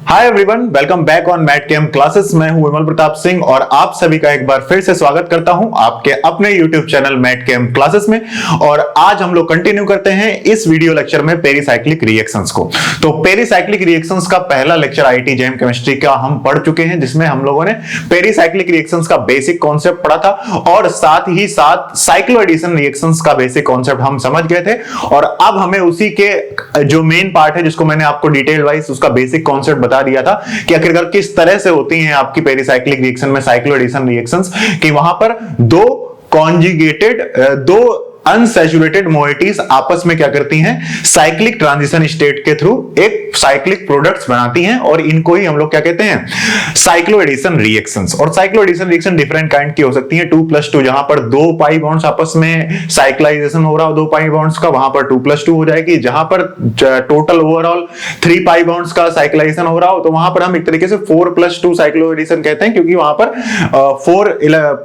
Hi everyone, welcome back on math chem classes. मैं हूं विमल प्रताप सिंह और आप सभी का एक बार फिर से स्वागत करता हूं आपके अपने यूट्यूब चैनल मैथकेम क्लासेस में। और आज हम लोग कंटिन्यू करते हैं इस वीडियो लेक्चर में पेरिसाइक्लिक रिएक्शंस को। तो पेरिसाइक्लिक रिएक्शंस का पहला लेक्चर आईटी जेएम केमिस्ट्री का हम पढ़ चुके हैं, जिसमें हम लोगों ने पेरिसाइक्लिक रिएक्शंस का बेसिक कॉन्सेप्ट पढ़ा था और साथ ही साथ साइक्लो एडिशन रिएक्शंस का बेसिक कॉन्सेप्ट हम समझ गए थे। और अब हमें उसी के जो मेन पार्ट है, जिसको मैंने आपको डिटेल वाइज उसका बेसिक कॉन्सेप्ट बता दिया था कि आखिरकार किस तरह से होती हैं आपकी पेरिसाइक्लिक रिएक्शन में साइक्लो एडिशन रिएक्शंस, कि वहां पर दो कॉन्जुगेटेड दो अनसैचुरेटेड मोइटीज आपस में क्या करती हैं, साइक्लिक ट्रांजिशन स्टेट के थ्रू एक साइक्लिक प्रोडक्ट्स बनाती हैं और इनको ही हम लोग क्या कहते हैं, साइक्लो एडिशन रिएक्शंस। और cycloaddition reaction different kind की हो सकती है। 2+2 जहां पर दो पाई बॉन्ड्स आपस में साइक्लाइजेशन हो रहा हो, दो पाई बॉन्ड्स का, वहां पर 2+2 हो जाएगी। जहां पर टोटल ओवरऑल 3 पाई बॉन्ड्स का साइक्लाइजेशन हो रहा हो, तो वहां पर हम एक तरीके से 4+2 साइक्लो एडिशन कहते हैं, क्योंकि वहां पर 4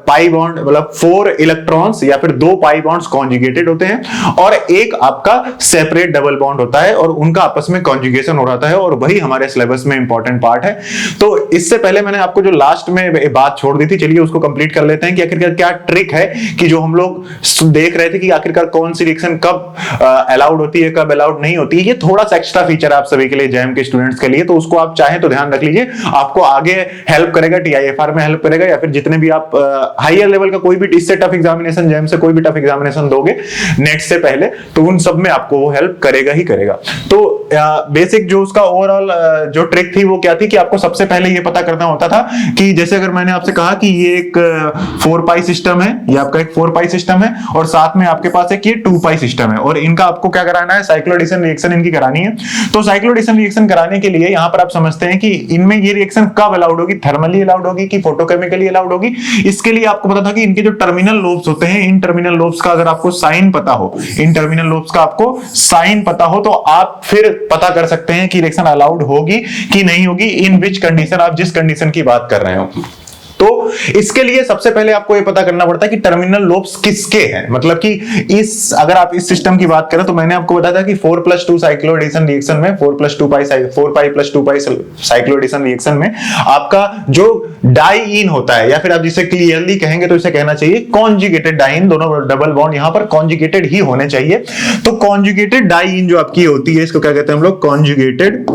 पाई बॉन्ड मतलब 4 इलेक्ट्रॉन्स या फिर 2 पाई बॉन्ड्स कॉन्जुगेटेड होते हैं और एक आपका सेपरेट डबल बॉन्ड होता है और उनका आपस में कॉन्जुगेशन हो रहा है, और वही हमारे सिलेबस में इंपॉर्टेंट पार्ट है। तो इससे पहले मैंने आपको जो लास्ट में बात छोड़ दी थी, चलिए उसको कंप्लीट कर लेते हैं कि आखिरकार क्या ट्रिक है कि जो हम लोग देख रहे थे कि आखिरकार कौन सी रिएक्शन कब अलाउड होती है, कब अलाउड नहीं होती है। ये थोड़ा सा एक्स्ट्रा फीचर है आप सभी के लिए, जेएम के स्टूडेंट्स के लिए, तो उसको आप चाहें तो ध्यान रख लीजिए, आपको आगे हेल्प करेगा, टीआईएफआर में हेल्प करेगा, या फिर जितने भी आप हायर लेवल का कोई भी इससे टफ एग्जामिनेशन, जेएम से कोई भी टफ एग्जामिनेशन दोगे नेट से पहले, तो उन सब में आपको वो हेल्प करेगा ही करेगा। तो बेसिक जो उसका ओवरऑल जो ट्रिक थी वो क्या थी कि आपको सबसे पहले ये पता करना होता था कि जैसे अगर मैंने आपसे कहा कि ये एक 4 पाई सिस्टम है, ये आपका एक 4 पाई सिस्टम है और साथ में आपके पास एक ये 2 पाई सिस्टम है, और इनका आपको क्या कराना है, साइक्लो एडिशन रिएक्शन इनकी करानी है। तो साइक्लो एडिशन रिएक्शन कराने के लिए यहां पर आप समझते हैं कि इनमें ये रिएक्शन कब अलाउड होगी, थर्मली अलाउड होगी कि फोटोकेमिकली अलाउड होगी। इसके लिए आपको पता था कि इनके जो टर्मिनल लोब्स होते हैं, इन टर्मिनल लोब्स का अगर आपको साइन पता हो, इन टर्मिनल लोब्स का आपको साइन पता हो, तो आप फिर पता कर सकते हैं कि रिएक्शन अलाउड होगी कि नहीं होगी, इन विच कंडीशन, आप जिस कंडीशन की बात कर रहे हो। तो इसके लिए सबसे पहले आपको यह पता करना पड़ता है कि टर्मिनल लोब्स किसके हैं। मतलब कि इस अगर आप इस सिस्टम की बात करें तो मैंने आपको बताया था कि 4+2 साइक्लो एडिशन रिएक्शन में 4 पाई प्लस 2 पाई साइक्लो एडिशन रिएक्शन में आपका जो डाइईन होता है, या फिर आप जिसे क्लियरली कहेंगे तो इसे कहना चाहिए कॉन्जुगेटेड डाइईन, दोनों डबल बॉन्ड यहां पर कॉन्जुगेटेड ही होने चाहिए। तो कॉन्जुगेटेड डाइईन जो आपकी होती है, इसको क्या कहते हैं हम लोग, कॉन्जुगेटेड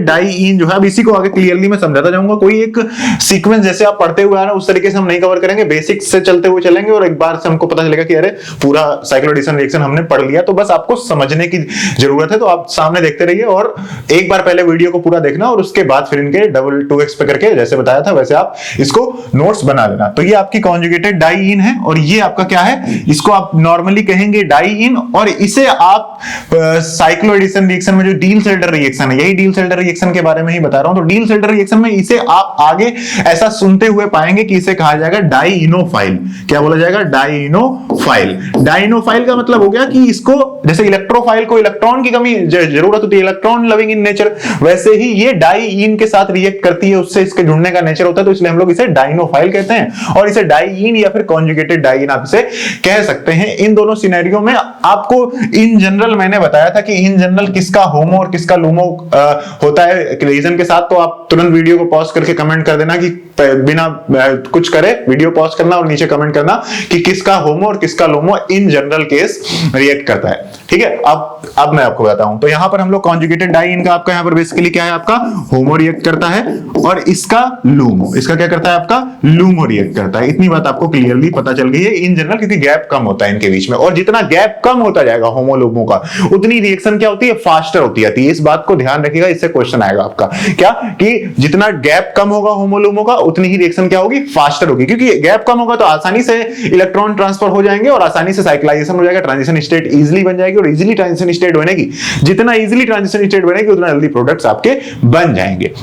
डाइईन जो है, अब इसी को आगे क्लियरली मैं समझाता जाऊंगा। कोई एक सीक्वेंस जैसे आप पढ़ते हुए आ रहे हैं उस तरीके से हम नहीं कवर करेंगे, बेसिक से चलते हुए चलेंगे और एक बार से हमको पता चलेगा कि अरे पूरा साइक्लो एडिशन रिएक्शन हमने पढ़ लिया। तो बस आपको समझने की जरूरत है, तो आप सामने देखते रहिए और एक बार पहले वीडियो को पूरा देखना और उसके बाद फिर इनके डबल 2x पे करके जैसे बताया था वैसे आप इसको नोट्स बना लेना। तो ये आपकी कॉन्जुगेटेड डाइईन है और ये आपका क्या है, इसको आप नॉर्मली कहेंगे डाइईन, और इसे आप साइक्लो एडिशन रिएक्शन में जो डील-सेल्डर रिएक्शन है, यही डील-सेल्डर रिएक्शन के बारे में ही बता रहा हूं। तो डील-सेल्डर रिएक्शन में इसे आप आगे ऐसा सुनते हुए पाएंगे कि इसे कहा जाएगा डाइईनोफाइल। क्या बोला जाएगा, डाइईनोफाइल। डाइईनोफाइल का मतलब हो गया कि इसको जैसे इलेक्ट्रोफाइल को इलेक्ट्रॉन की कमी जरूरत होती है, इलेक्ट्रॉन लविंग इन नेचर, वैसे ही ये डाइईन के साथ रिएक्ट करती है, उससे इसके जुड़ने का नेचर होता है, तो इसलिए हम लोग इसे डाइईनोफाइल कहते हैं। और इसे डाइईन या फिर कॉन्जुगेटेड डाइईन आप इसे कह सकते हैं। इन दोनों सिनेरियो में आपको इन जनरल मैंने बताया था कि इन जनरल किसका होमो और किसका लूमो होता है रीजन के साथ। तो आप तुरंत वीडियो को पॉज करके कमेंट कर देना कि बिना कुछ करे वीडियो पॉज करना और नीचे कमेंट करना कि किसका होमो और किसका लोमो इन जनरल केस रिएक्ट करता है। ठीक है, अब मैं आपको बताता हूं। तो यहां पर हम लोग कॉन्जुगेटेड डाइईन का आपका यहां पर बेसिकली क्या है, आपका होमो रिएक्ट करता है और इसका लूमो, इसका क्या करता है, आपका लूमो रिएक्ट करता है। इतनी बात आपको क्लियरली पता चल गई है इन जनरल, क्योंकि गैप कम होता है इनके बीच में, और जितना गैप कम होता जाएगा होमो लूमो का, उतनी रिएक्शन क्या होती है, फास्टर होती है। इस बात को ध्यान रखिएगा, इससे क्वेश्चन आएगा आपका क्या, कि जितना गैप कम होगा होमो लूमो का, उतनी ही रिएक्शन क्या होगी, फास्टर होगी। क्योंकि गैप कम होगा तो आसानी से इलेक्ट्रॉन ट्रांसफर हो जाएंगे और आसानी से साइक्लाइजेशन हो जाएगा, ट्रांजिशन स्टेट इजीली बन जाएगी, और इजीली ट्रांजिशन स्टेट बनेगी, जितना इजीली ट्रांजिशन स्टेट बनेगी उतना जल्दी प्रोडक्ट्स आपके बन जाएंगे।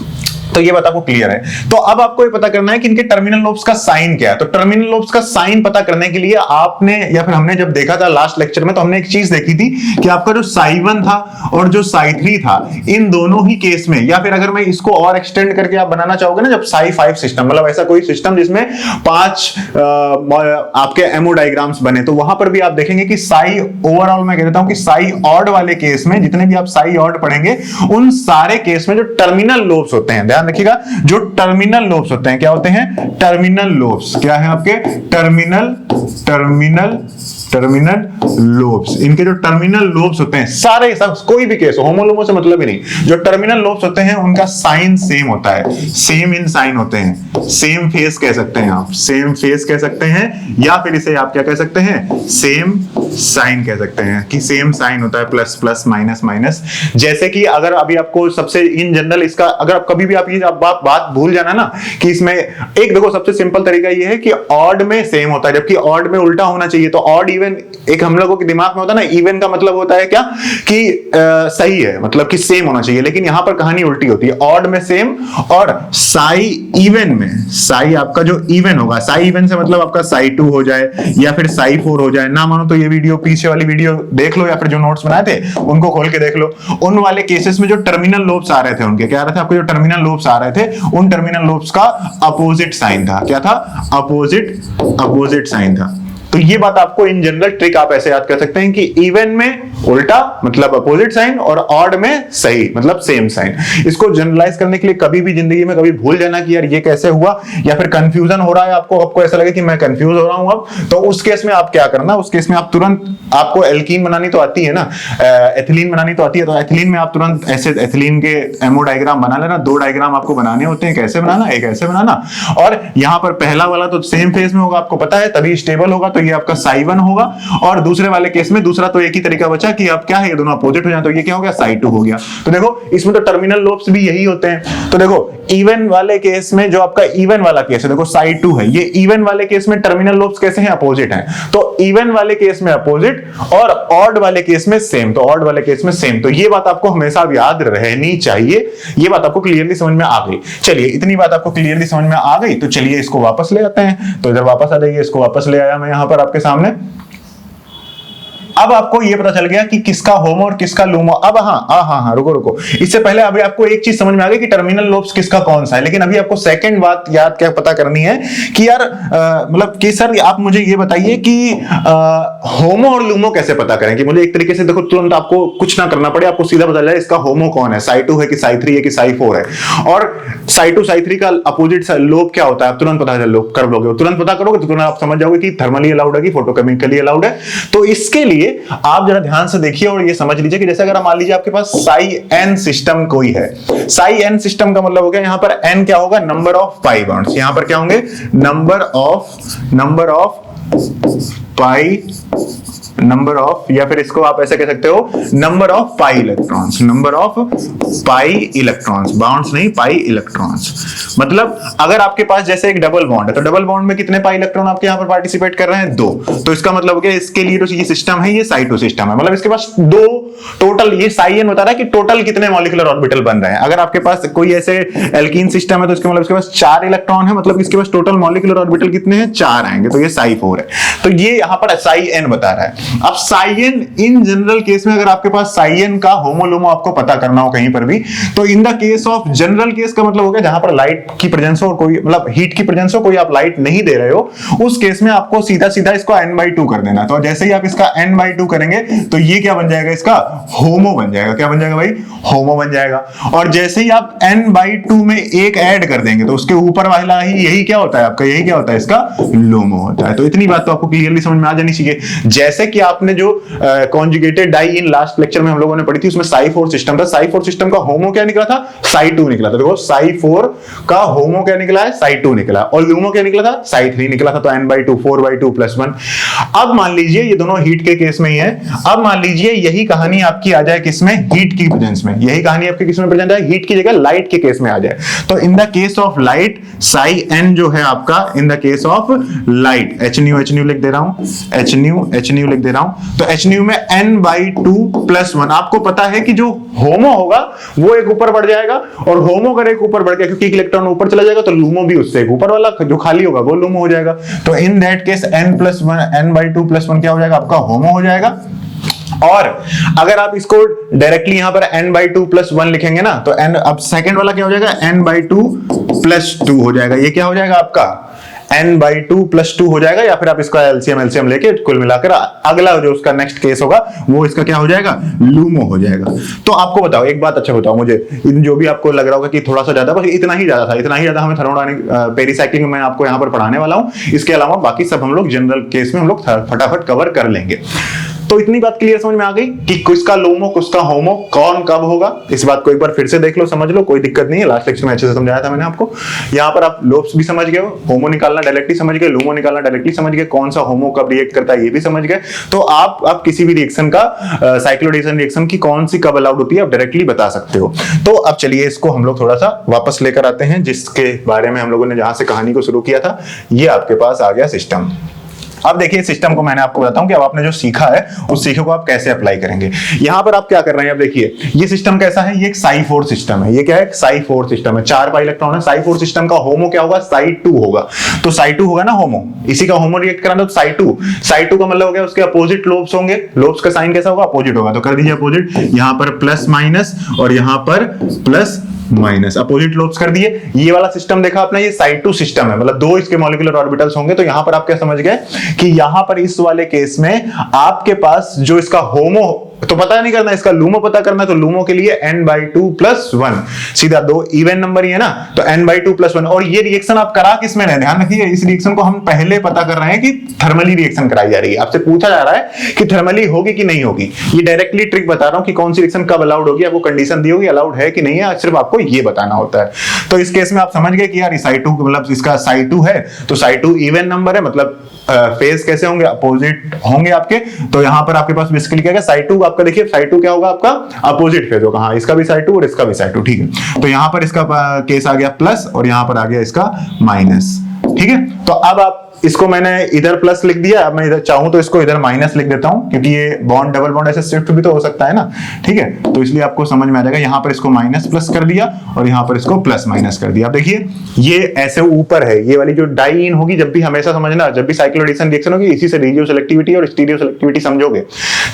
तो ये बात आपको क्लियर है। तो अब आपको ये पता करना है कि इनके टर्मिनल लोब्स का साइन क्या है। तो टर्मिनल लोब्स का साइन पता करने के लिए आपने या फिर हमने जब देखा था लास्ट लेक्चर में, तो हमने एक चीज देखी थी कि आपका जो साई 1 था और जो साई 3 था, इन दोनों ही केस में, या फिर अगर मैं इसको और एक्सटेंड करके आप बनाना चाहोगे ना, जब साई 5 सिस्टम, मतलब ऐसा कोई सिस्टम जिसमें 5 आपके एमओ डायग्राम्स बने, तो वहां पर भी आप देखेंगे कि साई, ओवरऑल मैं कह देता हूं कि साई ऑड वाले केस में, जितने भी आप साई ऑड पढ़ेंगे, उन सारे केस में जो टर्मिनल लोब्स होते हैं, ध्यान रखिएगा, जो टर्मिनल लोब्स होते हैं, क्या होते हैं? Terminal lobes. क्या है आपके? Terminal lobes. इनके जो टर्मिनल लोब्स होते हैं, सारे सब, कोई भी केस, होमोलोमो से मतलब ही नहीं, जो टर्मिनल लोब्स होते हैं उनका साइन सेम होता है, सेम इन साइन होते हैं, सेम फेस कह सकते हैं आप, सेम फेस कह सकते हैं, या फिर इसे आप क्या कह सकते हैं? सेम साइन कह सकते हैं, कि सेम साइन होता है, प्लस प्लस माइनस माइनस। जैसे कि अगर अभी आपको सबसे इन जनरल इसका, अगर आप कभी भी आप ये बात भूल जाना ना, कि इसमें एक देखो सबसे सिंपल तरीका ये है कि ऑड में सेम होता है, जबकि ऑड में उल्टा होना चाहिए। तो ऑड इवन एक हम लोगों के दिमाग में होता है ना, इवन का मतलब होता है क्या? कि सही है, मतलब कि सेम होना चाहिए, लेकिन यहां पर कहानी उल्टी होती है। ऑड में सेम, और साई इवन में, साई आपका जो इवन होगा, साई इवन से मतलब आपका साई 2 हो जाए या फिर साई 4 हो जाए। ना मानो तो ये वीडियो, पीछे वाली वीडियो देख लो, या फिर जो नोट्स बनाए थे उनको खोल के देख लो। उन वाले केसेस में जो टर्मिनल लोब्स आ रहे थे, उनके क्या आ रहे थे? आपको जो टर्मिनल लोब्स आ रहे थे, उन टर्मिनल लोब्स का अपोजिट साइन था। क्या था? अपोजिट साइन था। तो ये बात आपको इन जनरल ट्रिक आप ऐसे याद कर सकते हैं कि इवन में उल्टा मतलब अपोजिट साइन, और ऑड में सही मतलब सेम साइन। इसको जनरलाइज करने के लिए कभी भी जिंदगी में कभी भूल जाना कि यार ये कैसे हुआ, या फिर कंफ्यूजन हो रहा है आपको ऐसा लगे कि मैं कंफ्यूज हो रहा हूं अब, तो उस केस में आप क्या करना, उस केस में आप तुरंत, आपको एल्कीन बनानी तो आती है ना, एथिलीन बनानी तो आती है, तो एथिलीन में आप तुरंत ऐसे एथिलीन के एमओ डायग्राम बना लेना। 2 डायग्राम आपको बनाने होते हैं, कैसे बनाना, एक ऐसे बनाना, और यहां पर पहला वाला तो सेम फेज में होगा, आपको पता है, तभी स्टेबल होगा, तो ये आपका साई 1 होगा। और दूसरे वाले केस में दूसरा तो एक ही तरीका बचा कि अब क्या है, ये दोनों अपोजिट हो जाए, तो ये क्या हो गया? साई 2 हो गया। तो देखो इसमें तो टर्मिनल लोब्स भी यही होते हैं। तो देखो इवन वाले केस में, जो आपका इवन वाला केस है, देखो साई 2 है, ये इवन वाले केस में टर्मिनल लोब्स कैसे हैं? अपोजिट हैं। तो इवन वाले केस में अपोजिट, और ऑड वाले केस में सेम, तो ऑड वाले केस में सेम। तो ये बात आपको हमेशा याद रहनी चाहिए। ये बात आपको क्लियरली समझ में आ गई। चलिए, इतनी बात आपको क्लियरली समझ में आ गई, तो चलिए इसको वापस ले आते हैं। तो इधर वापस आ जाइए, इसको वापस ले आया मैं यहां पर आपके सामने। अब आपको ये पता चल गया कि किसका होमो और किसका लूमो। अब हाँ, रुको, इससे पहले अभी आपको एक चीज समझ में आ गई कि टर्मिनल लोब्स किसका कौन सा है, लेकिन अभी आपको सेकंड बात याद क्या पता करनी है कि यार मतलब कि सर आप मुझे ये बताइए कि होमो और लूमो कैसे पता करें, कि मुझे एक तरीके से देखो तुरंत आपको कुछ ना करना पड़े, आपको सीधा पता चल जाए इसका होमो कौन है, साई 2 है कि साई 3 है कि साई 4 है, और साई 2 साई 3 का अपोजिट लोब क्या होता है, आप तुरंत पता कर लोगे, तुरंत पता करोगे तो तुरंत आप समझ जाओगे कि थर्मली अलाउड है कि फोटोकेमिकली अलाउड है। तो इसके लिए आप जरा ध्यान से देखिए और ये समझ लीजिए कि जैसे अगर मान लीजिए आपके पास साई एन सिस्टम कोई है, साई एन सिस्टम का मतलब हो गया यहां पर एन क्या होगा? Number of pi bonds. यहां पर क्या होंगे? Number of pi, number of, या फिर इसको आप ऐसे कह सकते हो number of pi electrons, number of pi electrons, bounds नहीं, पाई इलेक्ट्रॉन्स। मतलब अगर आपके पास जैसे एक डबल बॉन्ड है, तो डबल बॉन्ड में कितने पाई इलेक्ट्रॉन आपके यहां पर पार्टिसिपेट कर रहे हैं? 2। तो इसका मतलब हो गया इसके लिए जो ये सिस्टम है, ये साई 2 सिस्टम है, मतलब इसके पास 2 टोटल, ये साई एन बता रहा है कि टोटल कितने मॉलिक्यूलर ऑर्बिटल बन रहे हैं। अगर आपके पास कोई ऐसे एल्कीन सिस्टम है, तो इसके मतलब इसके पास 4 इलेक्ट्रॉन है, मतलब इसके पास टोटल मॉलिक्यूलर ऑर्बिटल कितने हैं? 4 आएंगे, तो ये साई 4 है। तो ये यहां पर साई एन बता रहा है। अब साई एन इन जनरल केस में, अगर आपके पास साई एन का होमोलोमो आपको पता करना हो कहीं पर भी, तो in the case of general case का मतलब हो गया जहां पर लाइट की प्रेजेंस हो और कोई मतलब हीट की प्रेजेंस हो, कोई आप लाइट नहीं दे रहे हो, उस केस में आपको सीधा सीधा इसको n/2 कर देना। तो जैसे ही आप इसका n/2 करेंगे तो ये क्या बन जाएगा? इसका होमो बन जाएगा। क्या बन जाएगा भाई? होमो बन जाएगा। और जैसे ही आप n/2 में एक ऐड कर देंगे तो उसके ऊपर वाला ही यही क्या होता है आपका? यही क्या होता है? इसका लूमो होता है। तो इतनी बात तो आपको क्लियरली समझ में आ जानी चाहिए। जैसे कि आपने जो conjugated diene last lecture में हम लोगों ने पढ़ी थी, उसमें साई 4 सिस्टम था। साई 4 सिस्टम का होमो क्या निकला था? साई 2 निकला था। देखो साई 4 का होमो क्या निकला है? साई 2 निकला, और लूमो क्या निकला था? साई 3 निकला था। तो n/2 4/2 + 1। अब मान लीजिए ये दोनों हीट के केस में ही है। अब मान लीजिए यही कहानी आपकी आ जाए किसमें? हीट की प्रेजेंस में। यही कहानी आपकी किसमें प्रेजेंट है? हीट की जगह लाइट के केस में आ जाए। तो in the case of light Sai n जो है आपका, in the case of light, h nu लिख दे रहा हूं, h nu लिख दे रहा हूं। तो HNU में n/2+1। आपको पता है कि जो होमो होगा वो एक ऊपर बढ़ जाएगा, और होमो अगर एक ऊपर बढ़ गया क्योंकि इलेक्ट्रॉन ऊपर चला जाएगा तो लूमो भी उससे एक ऊपर वाला जो खाली होगा वो लूमो हो जाएगा। तो इन दैट केस n/2+1 क्या हो जाएगा, आपका होमो हो जाएगा। और अगर आप इसको डायरेक्टली यहां पर n/2+1 लिखेंगे ना तो n, अब सेकंड वाला क्या हो जाएगा, n/2+2 हो जाएगा। ये क्या हो जाएगा आपका n/2+2 हो जाएगा, या फिर आप इसका एलसीएम लेके कुल मिलाकर अगला जो उसका नेक्स्ट केस होगा वो इसका क्या हो जाएगा, लूमो हो जाएगा। तो आपको बताओ एक बात, अच्छा बताओ मुझे, इन जो भी आपको लग रहा होगा कि थोड़ा सा ज्यादा, बस इतना ही ज्यादा था, इतना ही ज्यादा हमें थर्मोडायनामिक पेरिसाइक्लिंग में मैं आपको यहाँ पर पढ़ाने वाला हूँ। इसके अलावा बाकी सब हम लोग जनरल केस में हम लोग फटाफट कवर कर लेंगे। तो इतनी बात क्लियर समझ में आ गई कि किसका लूमो किसका होमो कौन कब होगा। इस बात को एक बार फिर से देख लो, समझ लो, कोई दिक्कत नहीं है। लास्ट लेक्चर में अच्छे से समझाया था मैंने आपको। यहाँ पर आप लोब्स भी समझ गए हो, होमो निकालना डायरेक्टली समझ गए, लूमो निकालना डायरेक्टली समझ गए, कौन सा होमो कब रिएक्ट करता है ये भी समझ गए। तो आप किसी भी रिएक्शन का साइक्लोएडिशन रिएक्शन की कौन सी कब अलाउड होती है आप डायरेक्टली बता सकते हो। तो अब चलिए इसको हम लोग थोड़ा सा वापस लेकर आते हैं, जिसके बारे में हम लोगों ने जहां से कहानी को शुरू किया था। ये आपके पास आ गया सिस्टम। अब देखिए सिस्टम को मैंने आपको बताता हूं कि अब आपने जो सीखा है उस सीखे को आप कैसे अप्लाई करेंगे। यहां पर आप क्या कर रहे हैं, अब देखिए ये सिस्टम कैसा है, ये एक साई4 सिस्टम है। ये क्या है, साई4 सिस्टम है, 4 पाई इलेक्ट्रॉन है। साई4 सिस्टम का होमो क्या होगा, साई2 होगा। तो साई2 होगा ना होमो, इसी का होमो रिएक्ट कराना तो साई2 का मतलब हो गया उसके अपोजिट लोब्स होंगे। लोब्स का साइन कैसा होगा, अपोजिट होगा। तो कर दीजिए अपोजिट, यहां पर प्लस माइनस और यहां पर प्लस माइनस, अपोजिट लोब्स कर दिए। ये वाला सिस्टम देखा आपने, ये साई2 सिस्टम है, मतलब 2 इसके मॉलिक्यूलर ऑर्बिटल्स होंगे। तो यहां पर आप क्या समझ गए कि यहां पर इस वाले केस में आपके पास जो इसका होमो तो पता नहीं करना, इसका लूमो पता करना। तो लूमो के लिए n/2+1, सीधा 2 इवन नंबर ही है ना, तो n/2+1। और ये रिएक्शन आप करा किसमें रहे, ध्यान रखिए, इस रिएक्शन को हम पहले पता कर रहे हैं कि थर्मली रिएक्शन कराई जा रही है। आपसे पूछा जा रहा है कि थर्मली होगी कि नहीं होगी। ये डायरेक्टली ट्रिक बता रहा हूं कि कौन सी रिएक्शन कब अलाउड होगी। आपको कंडीशन दी होगी अलाउड है कि नहीं है, सिर्फ आपको ये बताना होता है। तो इस केस में आप समझ गए कि यार साई2 मतलब इसका साई2 है, तो साई2 इवन नंबर है, मतलब फेज कैसे होंगे, अपोजिट होंगे आपके। तो यहां पर आपके पास बेसिकली क्या है, साई2 आपका देखिए, साई2 क्या होगा आपका, अपोजिट फेज होगा। हाँ, इसका भी साई2 और इसका भी साई2, ठीक है। तो यहां पर इसका केस आ गया प्लस और यहां पर आ गया इसका माइनस, ठीक है। तो अब आप इसको मैंने इधर प्लस लिख दिया, अब मैं इधर चाहूं तो इसको इधर माइनस लिख देता हूं, क्योंकि ये बॉन्ड डबल बॉन्ड ऐसे शिफ्ट भी तो हो सकता है ना, ठीक है। तो इसलिए आपको समझ में आ जाएगा, यहां पर इसको माइनस प्लस कर दिया और यहां पर इसको प्लस माइनस कर दिया। अब देखिए ये ऐसे ऊपर है, ये वाली जो डाई इन होगी, जब भी हमेशा समझना, जब भी साइक्लोएडिशन रिएक्शन होगी इसी से रेडियो सेलेक्टिविटी और स्टीरियो सेलेक्टिविटी समझोगे।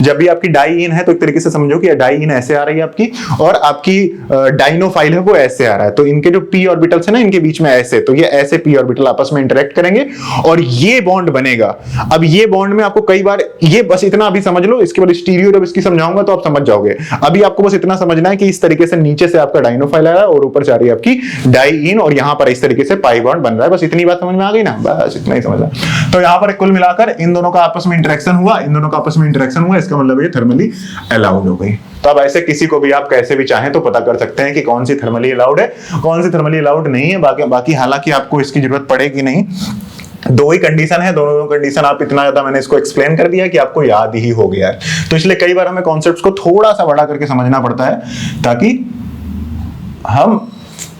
जब भी आपकी डाई इन है तो एक तरीके से समझो कि डाई इन ऐसे आ रही है आपकी, और आपकी डाइनोफाइल है वो ऐसे आ रहा है। तो इनके जो p ऑर्बिटल्स है ना, इनके बीच में ऐसे, तो ये ऐसे p ऑर्बिटल आपस में इंटरेक्ट करेंगे और ये बॉन्ड बनेगा। अब ये बॉन्ड में आपको कई बार, ये बस इतना अभी समझ लो, इसके बाद स्टीरियो जब इसकी समझाऊंगा तो आप समझ जाओगे। अभी आपको बस इतना समझना है कि इस तरीके से नीचे से आपका डाइनोफाइल आ रहा है और ऊपर से आ रही है आपकी डाई इन, और यहां पर इस तरीके से पाई बॉन्ड बन रहा है। बस इतनी बात समझ में आ गई ना, बस इतना ही समझना। तो यहां पर कुल मिलाकर इन दोनों का आपस में इंटरेक्शन हुआ, इन दोनों का आपस में इंटरेक्शन हुआ, इसका मतलब ये थर्मली अलाउड हो गई। तो अब ऐसे किसी को भी आप कैसे भी चाहें तो पता कर सकते हैं कि कौन सी थर्मली अलाउड है, कौन सी थर्मली अलाउड नहीं है। बाकी हालांकि आपको इसकी जरूरत पड़ेगी नहीं, 2 ही कंडीशन है, दोनों कंडीशन आप इतना ज्यादा मैंने इसको एक्सप्लेन कर दिया कि आपको याद ही हो गया है। तो इसलिए कई बार हमें कॉन्सेप्ट्स को थोड़ा सा बड़ा करके समझना पड़ता है, ताकि हम